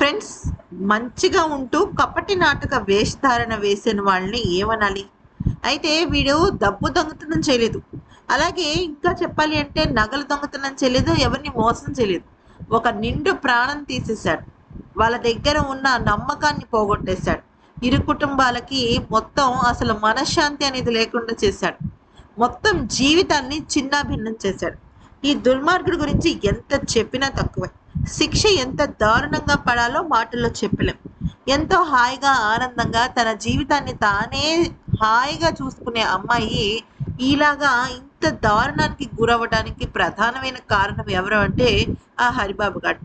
Friends, మంచిగా ఉంటూ కపటి నాటక వేషధారణ వేసిన వాళ్ళని ఏమనాలి? అయితే వీడు డబ్బు దొంగతనం చేయలేదు. అలాగే ఇంకా చెప్పాలి అంటే నగలు దొంగతనం చేయలేదు, ఎవరిని మోసం చేయలేదు. ఒక నిండు ప్రాణం తీసేశాడు. వాళ్ళ దగ్గర ఉన్న నమ్మకాన్ని పోగొట్టేశాడు. ఇరు కుటుంబాలకి మొత్తం అసలు మనశ్శాంతి అనేది లేకుండా చేశాడు. మొత్తం జీవితాన్ని చిన్నాభిన్నం చేశాడు. ఈ దుర్మార్గుడి గురించి ఎంత చెప్పినా తక్కువే. శిక్ష ఎంత దారుణంగా పడాలో మాటల్లో చెప్పలేం. ఎంతో హాయిగా ఆనందంగా తన జీవితాన్ని తానే హాయిగా చూసుకునే అమ్మాయి ఇలాగా ఇంత దారుణానికి గురవ్వడానికి ప్రధానమైన కారణం ఎవరు అంటే ఆ హరిబాబు గారు.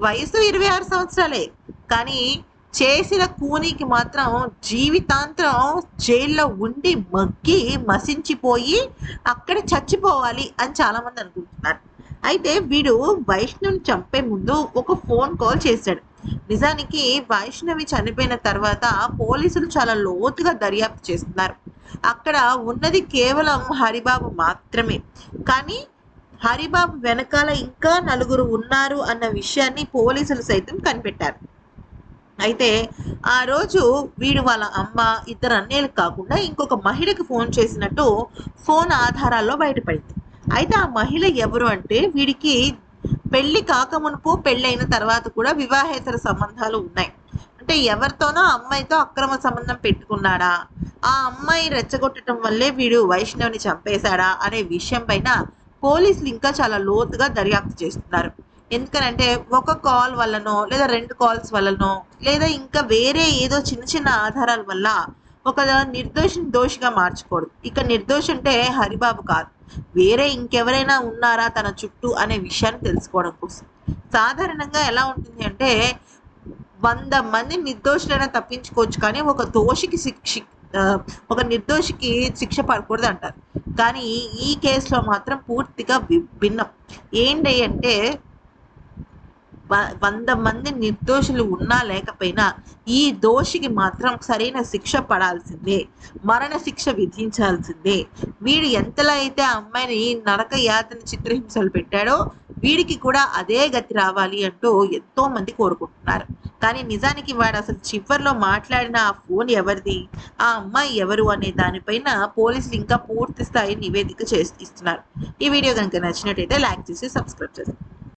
వయసు 26 సంవత్సరాలే, కానీ చేసిన కూనీకి మాత్రం జీవితాంతం జైల్లో ఉండి మగ్గి మసించిపోయి అక్కడ చచ్చిపోవాలి అని చాలామంది అనుకుంటున్నారు. అయితే వీడు వైష్ణవిని చంపే ముందు ఒక ఫోన్ కాల్ చేశాడు. నిజానికి వైష్ణవి చనిపోయిన తర్వాత పోలీసులు చాలా లోతుగా దర్యాప్తు చేస్తున్నారు. అక్కడ ఉన్నది కేవలం హరిబాబు మాత్రమే. కానీ హరిబాబు వెనకాల ఇంకా నలుగురు ఉన్నారు అన్న విషయాన్ని పోలీసులు సైతం కనిపెట్టారు. అయితే ఆ రోజు వీడు వాళ్ళ అమ్మ, ఇద్దరు అన్నయ్యలకు కాకుండా ఇంకొక మహిళకు ఫోన్ చేసినట్టు ఫోన్ ఆధారాల్లో బయటపడింది. అయితే ఆ మహిళ ఎవరు అంటే వీడికి పెళ్లి కాకమునుపు, పెళ్ళైన తర్వాత కూడా వివాహేతర సంబంధాలు ఉన్నాయి. అంటే ఎవరితోనో అమ్మాయితో అక్రమ సంబంధం పెట్టుకున్నాడా, ఆ అమ్మాయి రెచ్చగొట్టడం వల్లే వీడు వైష్ణవిని చంపేశాడా అనే విషయం పైన పోలీసులు ఇంకా చాలా లోతుగా దర్యాప్తు చేస్తున్నారు. ఎందుకనంటే ఒక కాల్ వల్లనో లేదా 2 కాల్స్ వల్లనో లేదా ఇంకా వేరే ఏదో చిన్న చిన్న ఆధారాల వల్ల ఒక నిర్దోషిని దోషిగా మార్చకూడదు. ఇక నిర్దోషి అంటే హరిబాబు కాదు, వేరే ఇంకెవరైనా ఉన్నారా తన చుట్టూ అనే విషయాన్ని తెలుసుకోవడం కోసం. సాధారణంగా ఎలా ఉంటుంది అంటే 100 మంది నిర్దోషులైనా తప్పించుకోవచ్చు, కానీ ఒక నిర్దోషికి శిక్ష పడకూడదు అంటారు. కానీ ఈ కేసులో మాత్రం పూర్తిగా భిన్నం. ఏంటి అంటే 100 మంది నిర్దోషులు ఉన్నా లేకపోయినా ఈ దోషికి మాత్రం సరైన శిక్ష పడాల్సిందే, మరణ శిక్ష విధించాల్సిందే. వీడు ఎంతలా అయితే ఆ అమ్మాయిని నరక యాతన చిత్రహింసలు పెట్టాడో వీడికి కూడా అదే గతి రావాలి అంటూ ఎంతో మంది కోరుకుంటున్నారు. కానీ నిజానికి వాడు అసలు చివరిలో మాట్లాడిన ఆ ఫోన్ ఎవరిది, ఆ అమ్మాయి ఎవరు అనే దానిపైన పోలీసులు ఇంకా పూర్తి స్థాయి నివేదిక ఇస్తున్నారు. ఈ వీడియో కనుక నచ్చినట్టయితే లైక్ చేసి సబ్స్క్రైబ్ చేస్తారు.